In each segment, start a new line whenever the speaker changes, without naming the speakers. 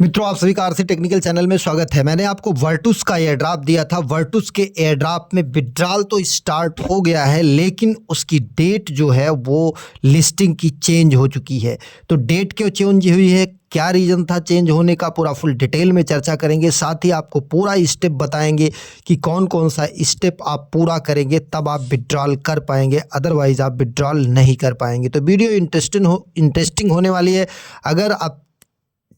मित्रों, आप सभी का आरसी टेक्निकल चैनल में स्वागत है। मैंने आपको वर्टूस का एयर ड्रॉप दिया था। वर्टूस के एयर ड्रॉप में विड्रॉल तो स्टार्ट हो गया है, लेकिन उसकी डेट जो है वो लिस्टिंग की चेंज हो चुकी है। तो डेट क्यों चेंज हुई है, क्या रीज़न था चेंज होने का, पूरा फुल डिटेल में चर्चा करेंगे। साथ ही आपको पूरा स्टेप बताएंगे कि कौन कौन सा स्टेप आप पूरा करेंगे तब आप विड्रॉल कर पाएंगे, अदरवाइज आप विड्रॉल नहीं कर पाएंगे। तो वीडियो इंटरेस्टिंग होने वाली है। अगर आप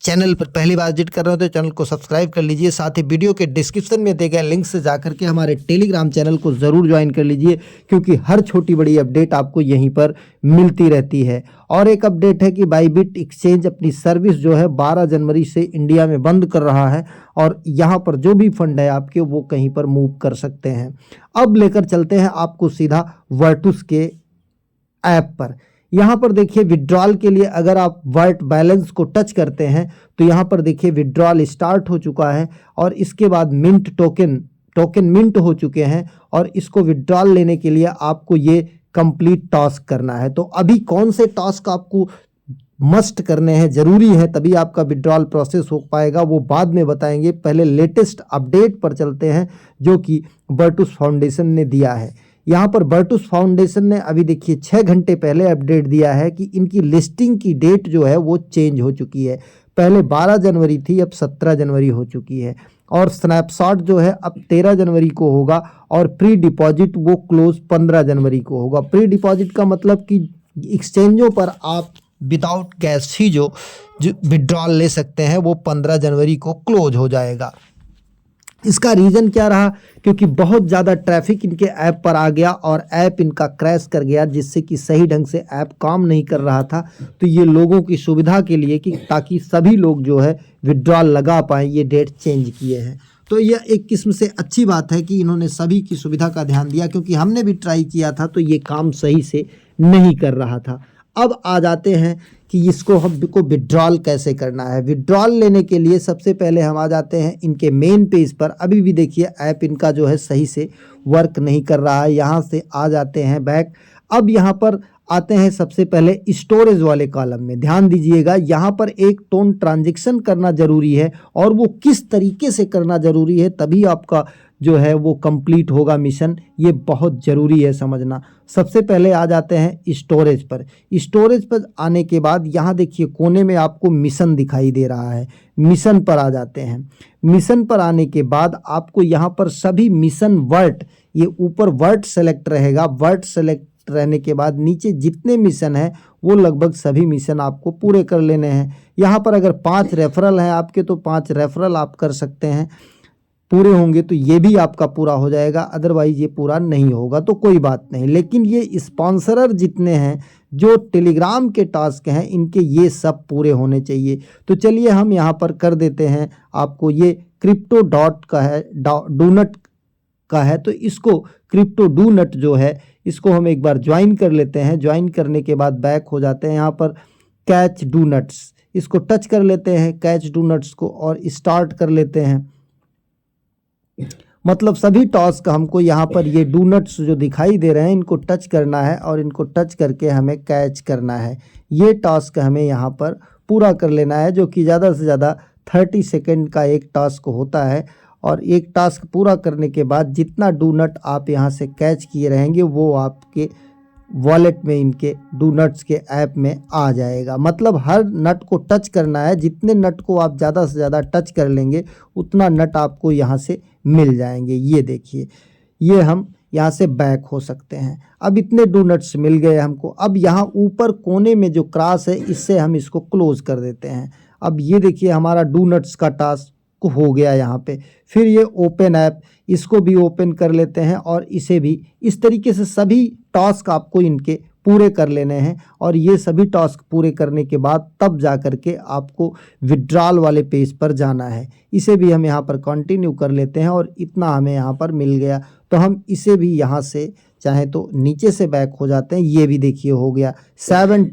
चैनल पर पहली बार विजिट कर रहे हो तो चैनल को सब्सक्राइब कर लीजिए। साथ ही वीडियो के डिस्क्रिप्शन में दिए गए लिंक से जाकर के हमारे टेलीग्राम चैनल को ज़रूर ज्वाइन कर लीजिए, क्योंकि हर छोटी बड़ी अपडेट आपको यहीं पर मिलती रहती है। और एक अपडेट है कि बाइबिट एक्सचेंज अपनी सर्विस जो है 12 जनवरी से इंडिया में बंद कर रहा है, और यहाँ पर जो भी फंड है आपके वो कहीं पर मूव कर सकते हैं। अब लेकर चलते हैं आपको सीधा वर्टूस के ऐप पर। यहाँ पर देखिए विड्रॉल के लिए अगर आप वर्ट बैलेंस को टच करते हैं तो यहाँ पर देखिए विड्रॉल स्टार्ट हो चुका है, और इसके बाद मिंट टोकन मिंट हो चुके हैं, और इसको विड्रॉल लेने के लिए आपको ये कंप्लीट टास्क करना है। तो अभी कौन से टास्क आपको मस्ट करने हैं, ज़रूरी है, तभी आपका विड्रॉल प्रोसेस हो पाएगा, वो बाद में बताएंगे। पहले लेटेस्ट अपडेट पर चलते हैं जो कि वर्टूस फाउंडेशन ने दिया है। यहाँ पर वर्टूस फाउंडेशन ने अभी देखिए 6 घंटे पहले अपडेट दिया है कि इनकी लिस्टिंग की डेट जो है वो चेंज हो चुकी है। पहले 12 जनवरी थी, अब 17 जनवरी हो चुकी है, और स्नैपशॉट जो है अब 13 जनवरी को होगा, और प्री डिपॉजिट वो क्लोज 15 जनवरी को होगा। प्री डिपॉजिट का मतलब कि एक्सचेंजों पर आप विदाउट कैश ही जो विड्रॉल ले सकते हैं वो 15 जनवरी को क्लोज हो जाएगा। इसका रीज़न क्या रहा, क्योंकि बहुत ज़्यादा ट्रैफिक इनके ऐप पर आ गया और ऐप इनका क्रैश कर गया, जिससे कि सही ढंग से ऐप काम नहीं कर रहा था। तो ये लोगों की सुविधा के लिए कि ताकि सभी लोग जो है विड्रॉल लगा पाएँ, ये डेट चेंज किए हैं। तो यह एक किस्म से अच्छी बात है कि इन्होंने सभी की सुविधा का ध्यान दिया, क्योंकि हमने भी ट्राई किया था तो ये काम सही से नहीं कर रहा था। अब आ जाते हैं कि इसको हमको विड्रॉल कैसे करना है। विड्रॉल लेने के लिए सबसे पहले हम आ जाते हैं इनके मेन पेज पर। अभी भी देखिए ऐप इनका जो है सही से वर्क नहीं कर रहा है। यहाँ से आ जाते हैं बैक। अब यहाँ पर आते हैं सबसे पहले स्टोरेज वाले कॉलम में। ध्यान दीजिएगा, यहाँ पर एक टोन ट्रांजैक्शन करना ज़रूरी है, और वो किस तरीके से करना ज़रूरी है, तभी आपका जो है वो कंप्लीट होगा मिशन। ये बहुत ज़रूरी है समझना। सबसे पहले आ जाते हैं स्टोरेज पर। स्टोरेज पर आने के बाद यहाँ देखिए कोने में आपको मिशन दिखाई दे रहा है। मिशन पर आ जाते हैं। मिशन पर आने के बाद आपको यहाँ पर सभी मिशन वर्ट, ये ऊपर वर्ट सेलेक्ट रहेगा। वर्ट सेलेक्ट रहने के बाद नीचे जितने मिशन हैं वो लगभग सभी मिशन आपको पूरे कर लेने हैं। यहाँ पर अगर 5 रेफरल हैं आपके तो 5 रेफरल आप कर सकते हैं। पूरे होंगे तो ये भी आपका पूरा हो जाएगा, अदरवाइज ये पूरा नहीं होगा तो कोई बात नहीं। लेकिन ये स्पॉन्सरर जितने हैं जो टेलीग्राम के टास्क हैं इनके ये सब पूरे होने चाहिए। तो चलिए हम यहाँ पर कर देते हैं। आपको ये क्रिप्टो डॉट का है, डोनट का है, तो इसको क्रिप्टो डोनट जो है इसको हम एक बार ज्वाइन कर लेते हैं। ज्वाइन करने के बाद बैक हो जाते हैं। यहाँ पर कैच डोनट्स, इसको टच कर लेते हैं कैच डोनट्स को, और स्टार्ट कर लेते हैं। मतलब सभी टास्क हमको यहाँ पर ये डोनट्स जो दिखाई दे रहे हैं इनको टच करना है, और इनको टच करके हमें कैच करना है। ये टास्क हमें यहाँ पर पूरा कर लेना है, जो कि ज़्यादा से ज़्यादा 30 सेकेंड का एक टास्क होता है। और एक टास्क पूरा करने के बाद जितना डोनट आप यहाँ से कैच किए रहेंगे वो आपके वॉलेट में, इनके डोनट्स के ऐप में आ जाएगा। मतलब हर नट को टच करना है। जितने नट को आप ज़्यादा से ज़्यादा टच कर लेंगे उतना नट आपको यहाँ से मिल जाएंगे। ये देखिए, ये हम यहाँ से बैक हो सकते हैं। अब इतने डोनट्स मिल गए हमको। अब यहाँ ऊपर कोने में जो क्रॉस है इससे हम इसको क्लोज कर देते हैं। अब ये देखिए हमारा डोनट्स का टास्क हो गया यहाँ पे। फिर ये ओपन ऐप, इसको भी ओपन कर लेते हैं, और इसे भी इस तरीके से सभी टास्क आपको इनके पूरे कर लेने हैं। और ये सभी टास्क पूरे करने के बाद तब जा कर के आपको विड्रॉल वाले पेज पर जाना है। इसे भी हम यहाँ पर कंटिन्यू कर लेते हैं, और इतना हमें यहाँ पर मिल गया। तो हम इसे भी यहाँ से चाहे तो नीचे से बैक हो जाते हैं। ये भी देखिए हो गया। 7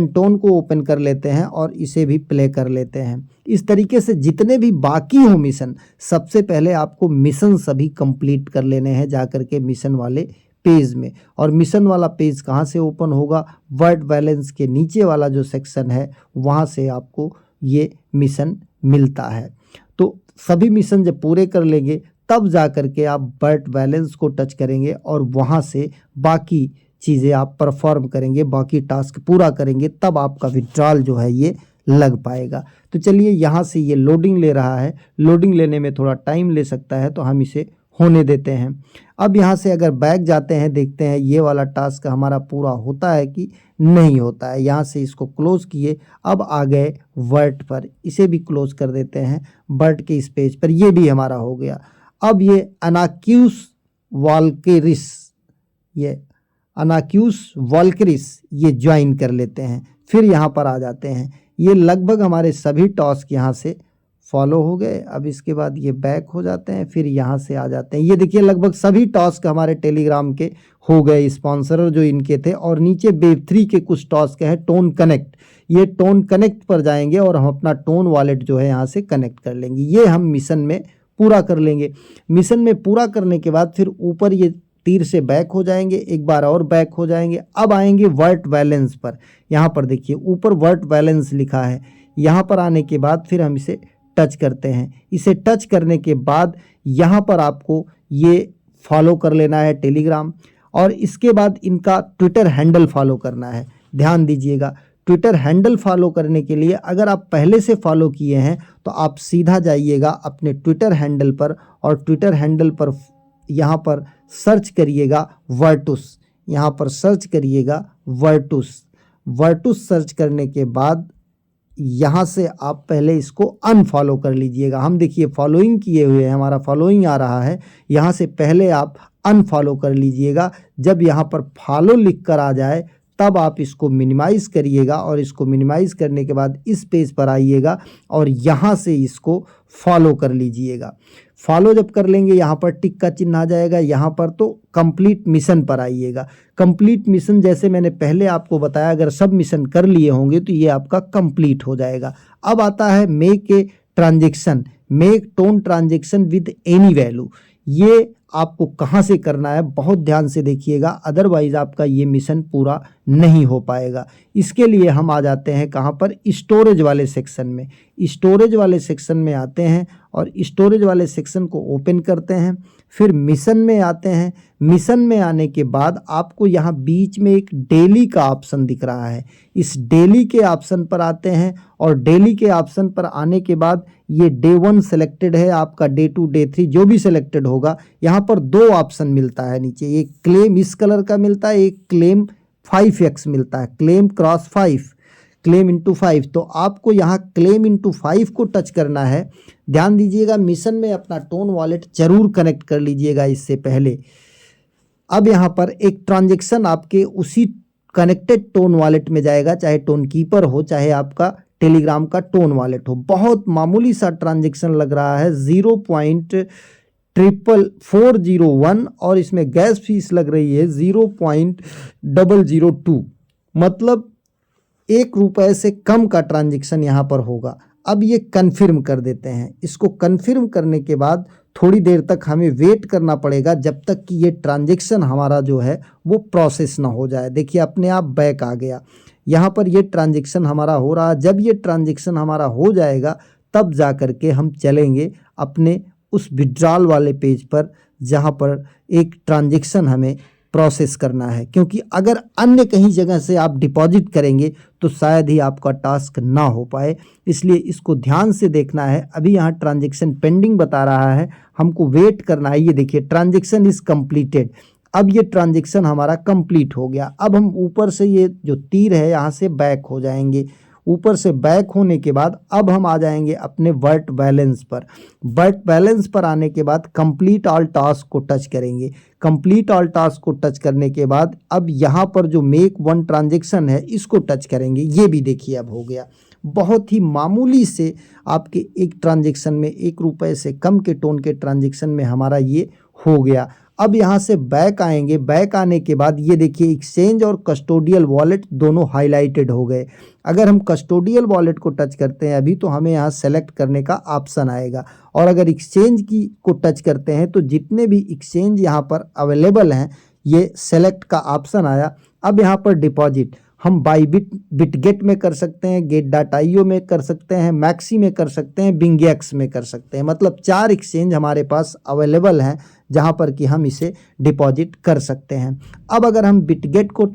टोन को ओपन कर लेते हैं और इसे भी प्ले कर लेते हैं। इस तरीके से जितने भी बाकी हो मिशन, सबसे पहले आपको मिशन सभी कंप्लीट कर लेने हैं जाकर के मिशन वाले पेज में। और मिशन वाला पेज कहाँ से ओपन होगा, वर्ट बैलेंस के नीचे वाला जो सेक्शन है वहाँ से आपको ये मिशन मिलता है। तो सभी मिशन जब पूरे कर लेंगे तब जा कर के आप वर्ट बैलेंस को टच करेंगे और वहाँ से बाकी चीज़ें आप परफॉर्म करेंगे, बाकी टास्क पूरा करेंगे, तब आपका विड्रॉल जो है ये लग पाएगा। तो चलिए यहाँ से ये लोडिंग ले रहा है, लोडिंग लेने में थोड़ा टाइम ले सकता है तो हम इसे होने देते हैं। अब यहाँ से अगर बैक जाते हैं, देखते हैं ये वाला टास्क हमारा पूरा होता है कि नहीं होता है। यहाँ से इसको क्लोज़ किए, अब आ गए वर्ट पर, इसे भी क्लोज़ कर देते हैं वर्ट के इस पेज पर, ये भी हमारा हो गया। अब ये अनाक्यूस वॉल्केरिस, ये अनाक्यूस वॉल्केरिस ये ज्वाइन कर लेते हैं, फिर यहाँ पर आ जाते हैं। ये लगभग हमारे सभी टास्क यहाँ से फॉलो हो गए। अब इसके बाद ये बैक हो जाते हैं, फिर यहाँ से आ जाते हैं। ये देखिए लगभग सभी टास्क हमारे टेलीग्राम के हो गए, स्पॉन्सरर जो इनके थे। और नीचे वेब3 के कुछ टास्क हैं, टोन कनेक्ट, ये टोन कनेक्ट पर जाएंगे और हम अपना टोन वॉलेट जो है यहाँ से कनेक्ट कर लेंगे। ये हम मिशन में पूरा कर लेंगे। मिशन में पूरा करने के बाद फिर ऊपर ये तीर से बैक हो जाएंगे, एक बार और बैक हो जाएंगे। अब आएंगे वर्ट बैलेंस पर। यहाँ पर देखिए ऊपर वर्ट बैलेंस लिखा है, यहाँ पर आने के बाद फिर हम इसे टच करते हैं। इसे टच करने के बाद यहाँ पर आपको ये फॉलो कर लेना है टेलीग्राम, और इसके बाद इनका ट्विटर हैंडल फॉलो करना है। ध्यान दीजिएगा, ट्विटर हैंडल फॉलो करने के लिए अगर आप पहले से फॉलो किए हैं तो आप सीधा जाइएगा अपने ट्विटर हैंडल पर, और ट्विटर हैंडल पर यहाँ पर सर्च करिएगा वर्टुस, यहाँ पर सर्च करिएगा वर्टुस। वर्टुस सर्च करने के बाद यहाँ से आप पहले इसको अनफॉलो कर लीजिएगा। हम देखिए फॉलोइंग किए हुए हैं, हमारा फॉलोइंग आ रहा है, यहाँ से पहले आप अनफॉलो कर लीजिएगा। जब यहाँ पर फॉलो लिख कर आ जाए तब आप इसको मिनिमाइज़ करिएगा, और इसको मिनिमाइज़ करने के बाद इस पेज पर आइएगा और यहाँ से इसको फॉलो कर लीजिएगा। फॉलो जब कर लेंगे यहाँ पर टिक का चिन्ह आ जाएगा, यहाँ पर तो कंप्लीट मिशन पर आइएगा। कंप्लीट मिशन जैसे मैंने पहले आपको बताया, अगर सब मिशन कर लिए होंगे तो ये आपका कंप्लीट हो जाएगा। अब आता है make a transaction, make tone transaction with any value. ये आपको कहाँ से करना है बहुत ध्यान से देखिएगा, अदरवाइज आपका ये मिशन पूरा नहीं हो पाएगा। इसके लिए हम आ जाते हैं कहाँ पर, स्टोरेज वाले सेक्शन में। स्टोरेज वाले सेक्शन में आते हैं और स्टोरेज वाले सेक्शन को ओपन करते हैं, फिर मिशन में आते हैं। मिशन में आने के बाद आपको यहाँ बीच में एक डेली का ऑप्शन दिख रहा है, इस डेली के ऑप्शन पर आते हैं, और डेली के ऑप्शन पर आने के बाद ये डे 1 सेलेक्टेड है आपका, डे 2 डे 3 जो भी सिलेक्टेड होगा। यहाँ पर 2 ऑप्शन मिलता है नीचे, एक क्लेम इस कलर का मिलता है, एक क्लेम 5x मिलता है, क्लेम क्रॉस 5, क्लेम इंटू 5। तो आपको यहाँ क्लेम इंटू 5 को टच करना है। ध्यान दीजिएगा, मिशन में अपना टोन वॉलेट जरूर कनेक्ट कर लीजिएगा इससे पहले। अब यहाँ पर एक ट्रांजेक्शन आपके उसी कनेक्टेड टोन वॉलेट में जाएगा, चाहे टोन कीपर हो, चाहे आपका टेलीग्राम का टोन वॉलेट हो। बहुत मामूली सा ट्रांजेक्शन लग रहा है, 0.401, और इसमें गैस फीस लग रही है 0.002, मतलब ₹1 से कम का ट्रांजेक्शन यहाँ पर होगा। अब ये कन्फर्म कर देते हैं। इसको कन्फर्म करने के बाद थोड़ी देर तक हमें वेट करना पड़ेगा, जब तक कि ये ट्रांजेक्शन हमारा जो है वो प्रोसेस ना हो जाए। देखिए अपने आप बैक आ गया, यहाँ पर ये ट्रांजेक्शन हमारा हो रहा है। जब ये ट्रांजेक्शन हमारा हो जाएगा तब जा कर के हम चलेंगे अपने उस विड्रॉल वाले पेज पर, जहाँ पर एक ट्रांजेक्शन हमें प्रोसेस करना है, क्योंकि अगर अन्य कहीं जगह से आप डिपॉजिट करेंगे तो शायद ही आपका टास्क ना हो पाए, इसलिए इसको ध्यान से देखना है। अभी यहाँ ट्रांजेक्शन पेंडिंग बता रहा है, हमको वेट करना है। ये देखिए ट्रांजेक्शन इज कंप्लीटेड, अब ये ट्रांजेक्शन हमारा कंप्लीट हो गया। अब हम ऊपर से ये जो तीर है यहाँ से बैक हो जाएंगे। ऊपर से बैक होने के बाद अब हम आ जाएंगे अपने वर्ट बैलेंस पर। वर्ट बैलेंस पर आने के बाद कंप्लीट ऑल टास्क को टच करेंगे। कंप्लीट ऑल टास्क को टच करने के बाद अब यहाँ पर जो मेक 1 ट्रांजेक्शन है इसको टच करेंगे। ये भी देखिए अब हो गया। बहुत ही मामूली से आपके एक ट्रांजेक्शन में ₹1 से कम के टोन के ट्रांजेक्शन में हमारा ये हो गया। अब यहाँ से बैक आएंगे। बैक आने के बाद ये देखिए एक्सचेंज और कस्टोडियल वॉलेट दोनों हाईलाइटेड हो गए। अगर हम कस्टोडियल वॉलेट को टच करते हैं अभी तो हमें यहाँ सेलेक्ट करने का ऑप्शन आएगा, और अगर एक्सचेंज की को टच करते हैं तो जितने भी एक्सचेंज यहाँ पर अवेलेबल हैं ये सेलेक्ट का ऑप्शन आया। अब यहाँ पर डिपॉजिट हम बिटगेट में कर सकते हैं, गेट.io में कर सकते हैं, मैक्सी में कर सकते हैं, बिंगएक्स में कर सकते हैं। मतलब 4 एक्सचेंज हमारे पास अवेलेबल हैं जहां पर कि हम इसे डिपॉजिट कर सकते हैं। अब अगर हम बिटगेट को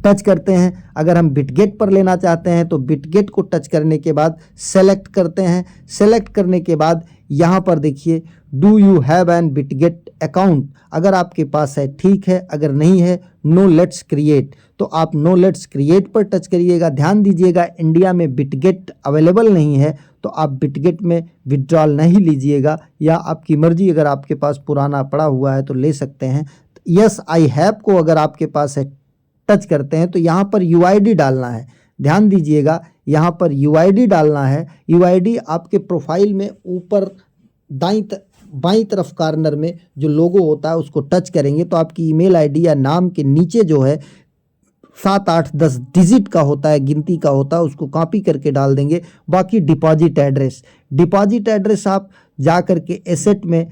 टच करते हैं, अगर हम बिटगेट पर लेना चाहते हैं तो बिटगेट को टच करने के बाद सेलेक्ट करते हैं। सेलेक्ट करने के बाद यहाँ पर देखिए do you have an Bitget account, अगर आपके पास है ठीक है, अगर नहीं है नो लेट्स क्रिएट, तो आप नो लेट्स क्रिएट पर टच करिएगा। ध्यान दीजिएगा इंडिया में बिटगेट अवेलेबल नहीं है तो आप बिटगेट में विड्रॉल नहीं लीजिएगा, या आपकी मर्जी, अगर आपके पास पुराना पड़ा हुआ है तो ले सकते हैं। यस आई हैव को अगर आपके पास है टच करते हैं तो यहाँ पर यूआईडी डालना है। ध्यान दीजिएगा यहाँ पर यूआईडी डालना है। यूआईडी आपके प्रोफाइल में ऊपर बाईं तरफ कॉर्नर में जो लोगो होता है उसको टच करेंगे तो आपकी ईमेल आईडी या नाम के नीचे जो है 7, 8, 10 डिजिट का होता है, गिनती का होता है, उसको कॉपी करके डाल देंगे। बाकी डिपॉजिट एड्रेस आप जा करके एसेट में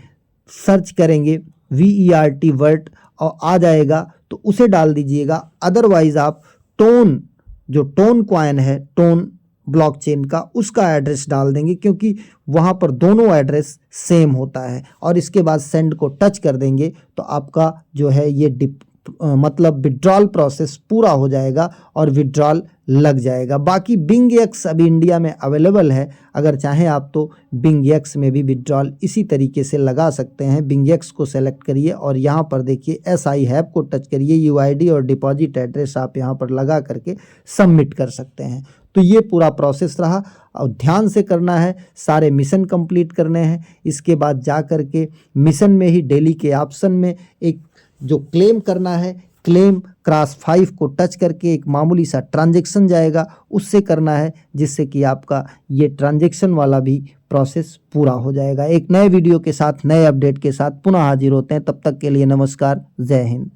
सर्च करेंगे VERT वर्ट और आ जाएगा तो उसे डाल दीजिएगा। अदरवाइज आप टोन कॉइन है, टोन ब्लॉकचेन का, उसका एड्रेस डाल देंगे क्योंकि वहाँ पर दोनों एड्रेस सेम होता है। और इसके बाद सेंड को टच कर देंगे तो आपका जो है ये मतलब विड्रॉल प्रोसेस पूरा हो जाएगा और विड्रॉल लग जाएगा। बाकी बिंगएक्स अभी इंडिया में अवेलेबल है, अगर चाहें आप तो बिंगएक्स में भी विड्रॉल इसी तरीके से लगा सकते हैं। बिंगएक्स को सेलेक्ट करिए और यहाँ पर देखिए SI हैव को टच करिए, यूआईडी और डिपॉजिट एड्रेस आप यहाँ पर लगा करके सबमिट कर सकते हैं। तो ये पूरा प्रोसेस रहा और ध्यान से करना है, सारे मिशन कंप्लीट करने हैं। इसके बाद जा करके मिशन में ही डेली के ऑप्शन में एक जो क्लेम करना है, क्लेम क्रॉस 5 को टच करके एक मामूली सा ट्रांजैक्शन जाएगा, उससे करना है जिससे कि आपका ये ट्रांजैक्शन वाला भी प्रोसेस पूरा हो जाएगा। एक नए वीडियो के साथ, नए अपडेट के साथ पुनः हाजिर होते हैं। तब तक के लिए नमस्कार, जय हिंद।